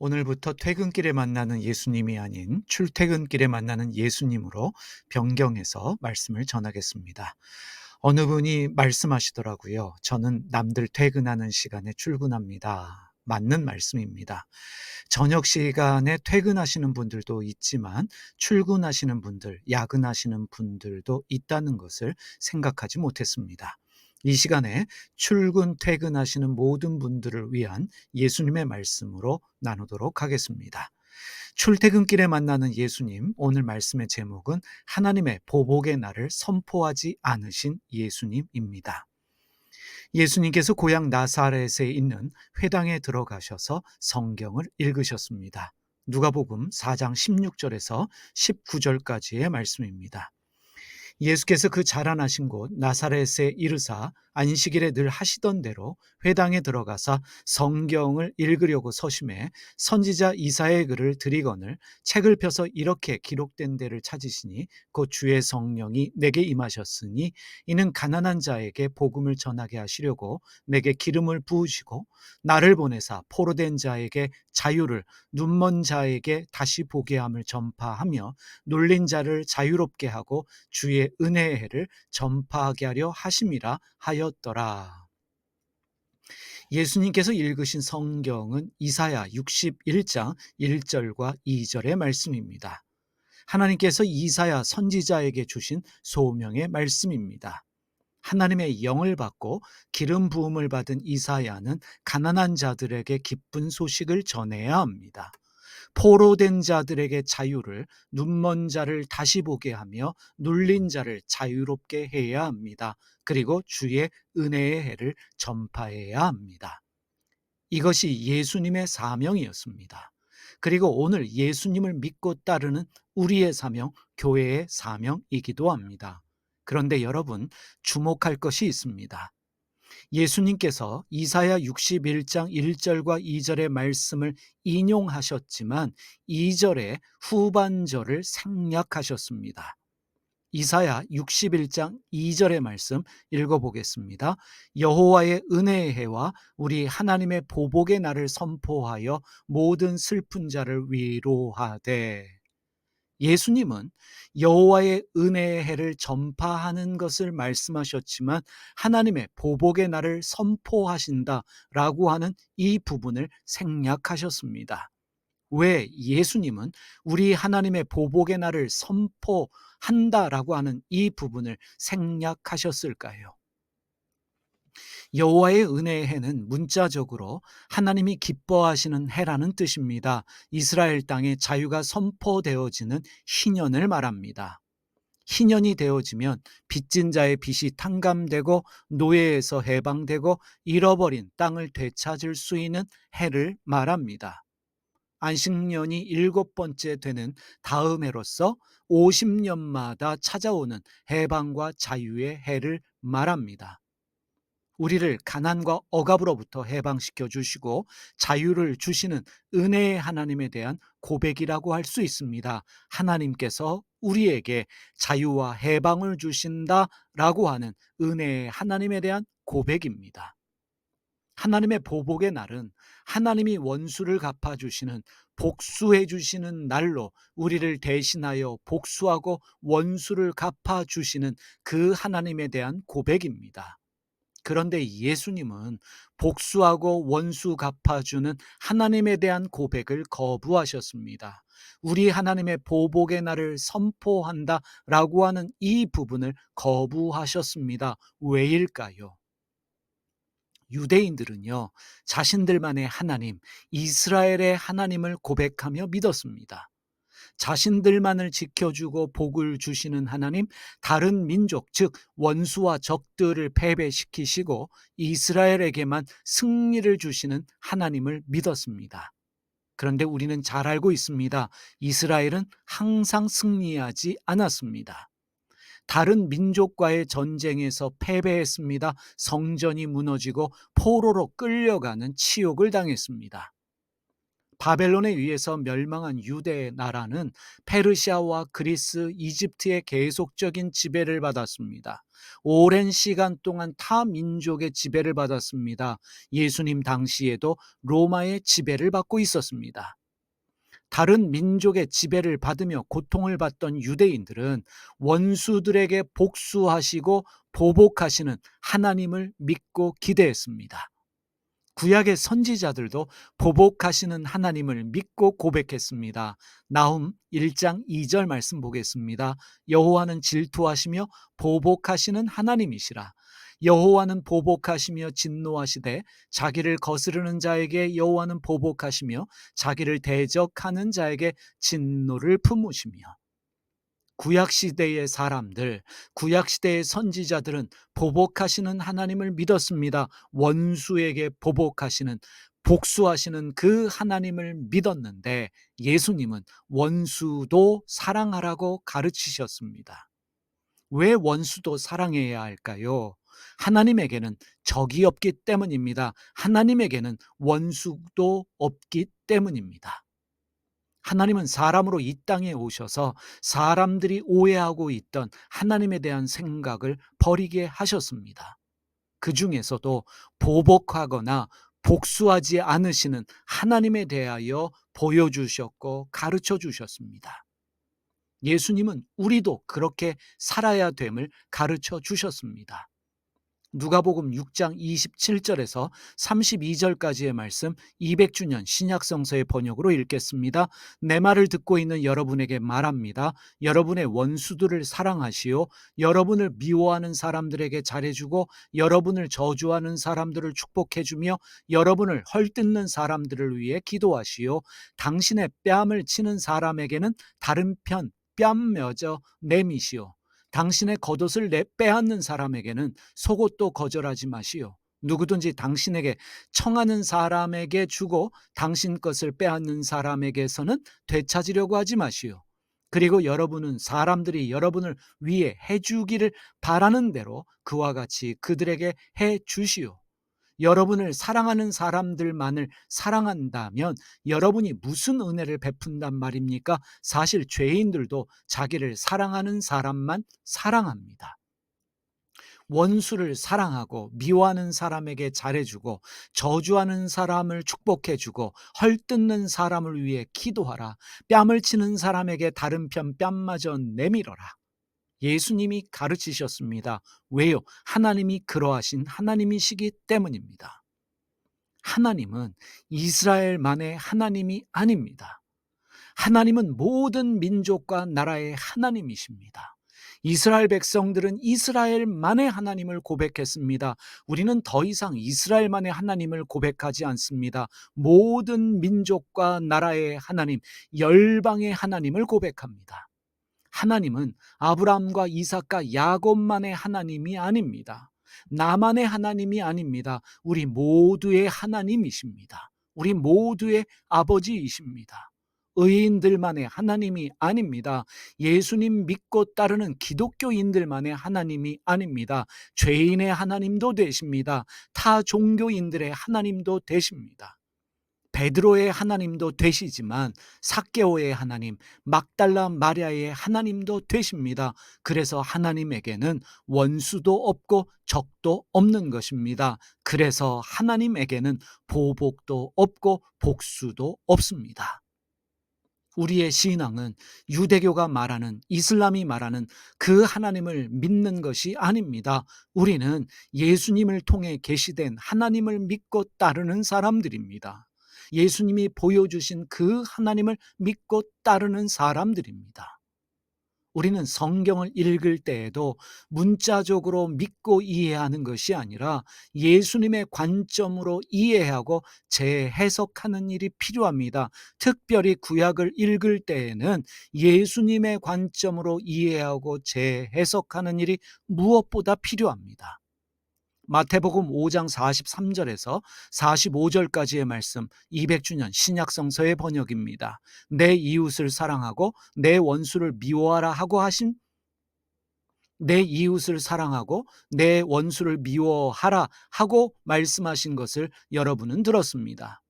오늘부터 퇴근길에 만나는 예수님이 아닌 출퇴근길에 만나는 예수님으로 변경해서 말씀을 전하겠습니다. 어느 분이 말씀하시더라고요. 저는 남들 퇴근하는 시간에 출근합니다. 맞는 말씀입니다. 저녁 시간에 퇴근하시는 분들도 있지만 출근하시는 분들, 야근하시는 분들도 있다는 것을 생각하지 못했습니다. 이 시간에 출근, 퇴근하시는 모든 분들을 위한 예수님의 말씀으로 나누도록 하겠습니다. 출퇴근길에 만나는 예수님, 오늘 말씀의 제목은 하나님의 보복의 날을 선포하지 않으신 예수님입니다. 예수님께서 고향 나사렛에 있는 회당에 들어가셔서 성경을 읽으셨습니다. 누가복음 4장 16절에서 19절까지의 말씀입니다. 예수께서 그 자라나신 곳 나사렛에 이르사 안식일에 늘 하시던 대로 회당에 들어가사 성경을 읽으려고 서심해 선지자 이사야의 글을 들이거늘 책을 펴서 이렇게 기록된 데를 찾으시니 곧 주의 성령이 내게 임하셨으니 이는 가난한 자에게 복음을 전하게 하시려고 내게 기름을 부으시고 나를 보내사 포로된 자에게 자유를 눈먼 자에게 다시 보게 함을 전파하며 놀린 자를 자유롭게 하고 주의 은혜의 해를 전파하게 하려 하심이라 하였더라. 예수님께서 읽으신 성경은 이사야 61장 1절과 2절의 말씀입니다. 하나님께서 이사야 선지자에게 주신 소명의 말씀입니다. 하나님의 영을 받고 기름 부음을 받은 이사야는 가난한 자들에게 기쁜 소식을 전해야 합니다. 포로된 자들에게 자유를, 눈먼 자를 다시 보게 하며 눌린 자를 자유롭게 해야 합니다. 그리고 주의 은혜의 해를 전파해야 합니다. 이것이 예수님의 사명이었습니다. 그리고 오늘 예수님을 믿고 따르는 우리의 사명, 교회의 사명이기도 합니다. 그런데 여러분, 주목할 것이 있습니다. 예수님께서 이사야 61장 1절과 2절의 말씀을 인용하셨지만 2절의 후반절을 생략하셨습니다. 이사야 61장 2절의 말씀 읽어보겠습니다. 여호와의 은혜의 해와 우리 하나님의 보복의 날을 선포하여 모든 슬픈 자를 위로하되. 예수님은 여호와의 은혜의 해를 전파하는 것을 말씀하셨지만 하나님의 보복의 날을 선포하신다라고 하는 이 부분을 생략하셨습니다. 왜 예수님은 우리 하나님의 보복의 날을 선포한다라고 하는 이 부분을 생략하셨을까요? 여호와의 은혜의 해는 문자적으로 하나님이 기뻐하시는 해라는 뜻입니다. 이스라엘 땅에 자유가 선포되어지는 희년을 말합니다. 희년이 되어지면 빚진 자의 빚이 탕감되고 노예에서 해방되고 잃어버린 땅을 되찾을 수 있는 해를 말합니다. 안식년이 7번째 되는 다음 해로서 50년마다 찾아오는 해방과 자유의 해를 말합니다. 우리를 가난과 억압으로부터 해방시켜 주시고 자유를 주시는 은혜의 하나님에 대한 고백이라고 할 수 있습니다. 하나님께서 우리에게 자유와 해방을 주신다라고 하는 은혜의 하나님에 대한 고백입니다. 하나님의 보복의 날은 하나님이 원수를 갚아주시는 복수해 주시는 날로 우리를 대신하여 복수하고 원수를 갚아주시는 그 하나님에 대한 고백입니다. 그런데 예수님은 복수하고 원수 갚아주는 하나님에 대한 고백을 거부하셨습니다. 우리 하나님의 보복의 날을 선포한다라고 하는 이 부분을 거부하셨습니다. 왜일까요? 유대인들은요, 자신들만의 하나님, 이스라엘의 하나님을 고백하며 믿었습니다. 자신들만을 지켜주고 복을 주시는 하나님, 다른 민족, 즉 원수와 적들을 패배시키시고 이스라엘에게만 승리를 주시는 하나님을 믿었습니다. 그런데 우리는 잘 알고 있습니다. 이스라엘은 항상 승리하지 않았습니다. 다른 민족과의 전쟁에서 패배했습니다. 성전이 무너지고 포로로 끌려가는 치욕을 당했습니다. 바벨론에 의해서 멸망한 유대 나라는 페르시아와 그리스, 이집트의 계속적인 지배를 받았습니다. 오랜 시간 동안 타 민족의 지배를 받았습니다. 예수님 당시에도 로마의 지배를 받고 있었습니다. 다른 민족의 지배를 받으며 고통을 받던 유대인들은 원수들에게 복수하시고 보복하시는 하나님을 믿고 기대했습니다. 구약의 선지자들도 보복하시는 하나님을 믿고 고백했습니다. 나훔 1장 2절 말씀 보겠습니다. 여호와는 질투하시며 보복하시는 하나님이시라. 여호와는 보복하시며 진노하시되 자기를 거스르는 자에게 여호와는 보복하시며 자기를 대적하는 자에게 진노를 품으시며. 구약시대의 사람들, 구약시대의 선지자들은 보복하시는 하나님을 믿었습니다. 원수에게 보복하시는, 복수하시는 그 하나님을 믿었는데 예수님은 원수도 사랑하라고 가르치셨습니다. 왜 원수도 사랑해야 할까요? 하나님에게는 적이 없기 때문입니다. 하나님에게는 원수도 없기 때문입니다. 하나님은 사람으로 이 땅에 오셔서 사람들이 오해하고 있던 하나님에 대한 생각을 버리게 하셨습니다. 그 중에서도 보복하거나 복수하지 않으시는 하나님에 대하여 보여주셨고 가르쳐 주셨습니다. 예수님은 우리도 그렇게 살아야 됨을 가르쳐 주셨습니다. 누가복음 6장 27절에서 32절까지의 말씀 200주년 신약성서의 번역으로 읽겠습니다. 내 말을 듣고 있는 여러분에게 말합니다. 여러분의 원수들을 사랑하시오. 여러분을 미워하는 사람들에게 잘해주고 여러분을 저주하는 사람들을 축복해주며 여러분을 헐뜯는 사람들을 위해 기도하시오. 당신의 뺨을 치는 사람에게는 다른 편 뺨며져 내미시오. 당신의 겉옷을 빼앗는 사람에게는 속옷도 거절하지 마시오. 누구든지 당신에게 청하는 사람에게 주고 당신 것을 빼앗는 사람에게서는 되찾으려고 하지 마시오. 그리고 여러분은 사람들이 여러분을 위해 해주기를 바라는 대로 그와 같이 그들에게 해주시오. 여러분을 사랑하는 사람들만을 사랑한다면 여러분이 무슨 은혜를 베푼단 말입니까? 사실 죄인들도 자기를 사랑하는 사람만 사랑합니다. 원수를 사랑하고 미워하는 사람에게 잘해주고 저주하는 사람을 축복해주고 헐뜯는 사람을 위해 기도하라. 뺨을 치는 사람에게 다른 편 뺨마저 내밀어라. 예수님이 가르치셨습니다. 왜요? 하나님이 그러하신 하나님이시기 때문입니다. 하나님은 이스라엘만의 하나님이 아닙니다. 하나님은 모든 민족과 나라의 하나님이십니다. 이스라엘 백성들은 이스라엘만의 하나님을 고백했습니다. 우리는 더 이상 이스라엘만의 하나님을 고백하지 않습니다. 모든 민족과 나라의 하나님, 열방의 하나님을 고백합니다. 하나님은 아브라함과 이삭과 야곱만의 하나님이 아닙니다. 나만의 하나님이 아닙니다. 우리 모두의 하나님이십니다. 우리 모두의 아버지이십니다. 의인들만의 하나님이 아닙니다. 예수님 믿고 따르는 기독교인들만의 하나님이 아닙니다. 죄인의 하나님도 되십니다. 타 종교인들의 하나님도 되십니다. 베드로의 하나님도 되시지만 삭개오의 하나님, 막달라 마리아의 하나님도 되십니다. 그래서 하나님에게는 원수도 없고 적도 없는 것입니다. 그래서 하나님에게는 보복도 없고 복수도 없습니다. 우리의 신앙은 유대교가 말하는, 이슬람이 말하는 그 하나님을 믿는 것이 아닙니다. 우리는 예수님을 통해 계시된 하나님을 믿고 따르는 사람들입니다. 예수님이 보여주신 그 하나님을 믿고 따르는 사람들입니다. 우리는 성경을 읽을 때에도 문자적으로 믿고 이해하는 것이 아니라 예수님의 관점으로 이해하고 재해석하는 일이 필요합니다. 특별히 구약을 읽을 때에는 예수님의 관점으로 이해하고 재해석하는 일이 무엇보다 필요합니다. 마태복음 5장 43절에서 45절까지의 말씀 200주년 신약성서의 번역입니다. 내 이웃을 사랑하고 내 원수를 미워하라 하고 하신, 내 이웃을 사랑하고 내 원수를 미워하라 하고 말씀하신 것을 여러분은 들었습니다.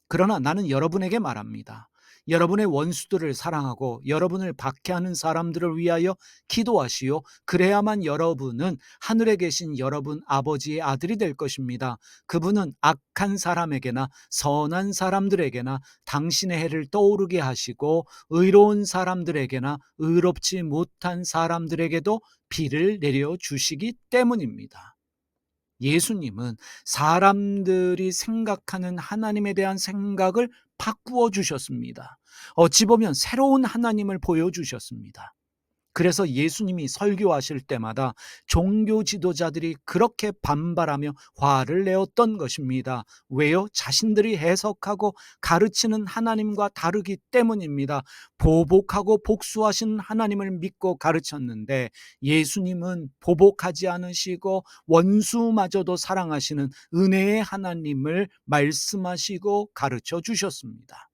그러나 나는 여러분에게 말합니다. 여러분의 원수들을 사랑하고 여러분을 박해하는 사람들을 위하여 기도하시오. 그래야만 여러분은 하늘에 계신 여러분 아버지의 아들이 될 것입니다. 그분은 악한 사람에게나 선한 사람들에게나 당신의 해를 떠오르게 하시고 의로운 사람들에게나 의롭지 못한 사람들에게도 비를 내려주시기 때문입니다. 예수님은 사람들이 생각하는 하나님에 대한 생각을 바꾸어 주셨습니다. 어찌 보면 새로운 하나님을 보여주셨습니다. 그래서 예수님이 설교하실 때마다 종교 지도자들이 그렇게 반발하며 화를 내었던 것입니다. 왜요? 자신들이 해석하고 가르치는 하나님과 다르기 때문입니다. 보복하고 복수하신 하나님을 믿고 가르쳤는데 예수님은 보복하지 않으시고 원수마저도 사랑하시는 은혜의 하나님을 말씀하시고 가르쳐 주셨습니다.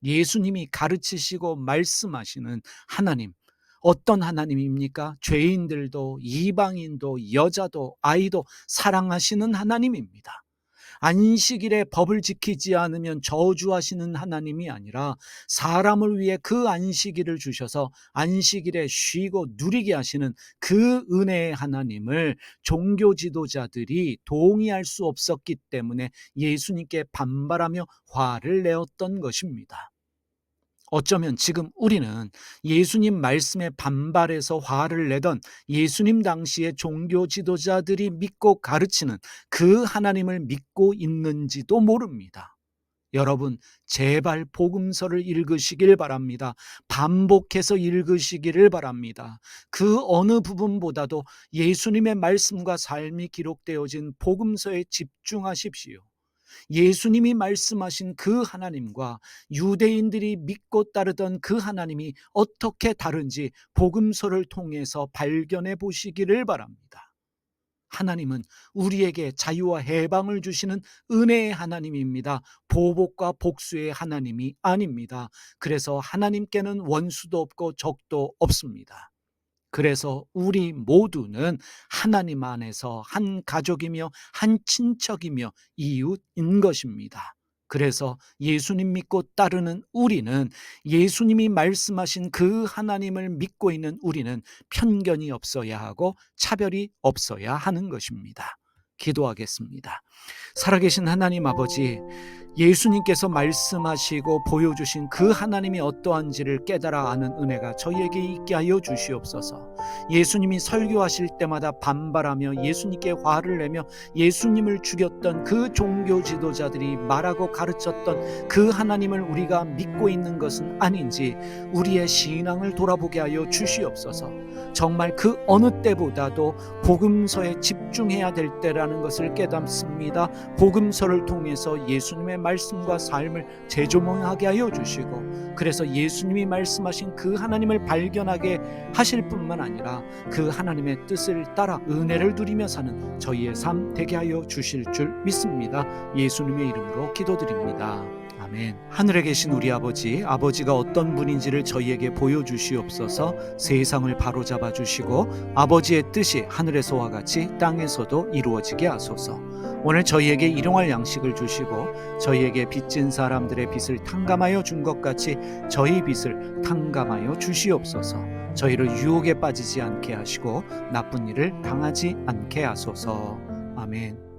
예수님이 가르치시고 말씀하시는 하나님, 어떤 하나님입니까? 죄인들도 이방인도 여자도 아이도 사랑하시는 하나님입니다. 안식일에 법을 지키지 않으면 저주하시는 하나님이 아니라 사람을 위해 그 안식일을 주셔서 안식일에 쉬고 누리게 하시는 그 은혜의 하나님을 종교 지도자들이 동의할 수 없었기 때문에 예수님께 반발하며 화를 내었던 것입니다. 어쩌면 지금 우리는 예수님 말씀에 반발해서 화를 내던 예수님 당시의 종교 지도자들이 믿고 가르치는 그 하나님을 믿고 있는지도 모릅니다. 여러분, 제발 복음서를 읽으시길 바랍니다. 반복해서 읽으시기를 바랍니다. 그 어느 부분보다도 예수님의 말씀과 삶이 기록되어진 복음서에 집중하십시오. 예수님이 말씀하신 그 하나님과 유대인들이 믿고 따르던 그 하나님이 어떻게 다른지 복음서를 통해서 발견해 보시기를 바랍니다. 하나님은 우리에게 자유와 해방을 주시는 은혜의 하나님입니다. 보복과 복수의 하나님이 아닙니다. 그래서 하나님께는 원수도 없고 적도 없습니다. 그래서 우리 모두는 하나님 안에서 한 가족이며 한 친척이며 이웃인 것입니다. 그래서 예수님 믿고 따르는 우리는, 예수님이 말씀하신 그 하나님을 믿고 있는 우리는 편견이 없어야 하고 차별이 없어야 하는 것입니다. 기도하겠습니다. 살아계신 하나님 아버지, 예수님께서 말씀하시고 보여주신 그 하나님이 어떠한지를 깨달아 아는 은혜가 저희에게 있게 하여 주시옵소서. 예수님이 설교하실 때마다 반발하며 예수님께 화를 내며 예수님을 죽였던 그 종교 지도자들이 말하고 가르쳤던 그 하나님을 우리가 믿고 있는 것은 아닌지 우리의 신앙을 돌아보게 하여 주시옵소서. 정말 그 어느 때보다도 복음서에 집중해야 될 때라는 것을 깨닫습니다. 복음서를 통해서 예수님의 말씀과 삶을 재조명하게 하여 주시고, 그래서 예수님이 말씀하신 그 하나님을 발견하게 하실 뿐만 아니라 그 하나님의 뜻을 따라 은혜를 누리며 사는 저희의 삶 되게 하여 주실 줄 믿습니다. 예수님의 이름으로 기도드립니다. 아멘. 하늘에 계신 우리 아버지, 아버지가 어떤 분인지를 저희에게 보여주시옵소서. 세상을 바로잡아 주시고 아버지의 뜻이 하늘에서와 같이 땅에서도 이루어지게 하소서. 오늘 저희에게 일용할 양식을 주시고 저희에게 빚진 사람들의 빚을 탕감하여 준 것 같이 저희 빚을 탕감하여 주시옵소서. 저희를 유혹에 빠지지 않게 하시고 나쁜 일을 당하지 않게 하소서. 아멘.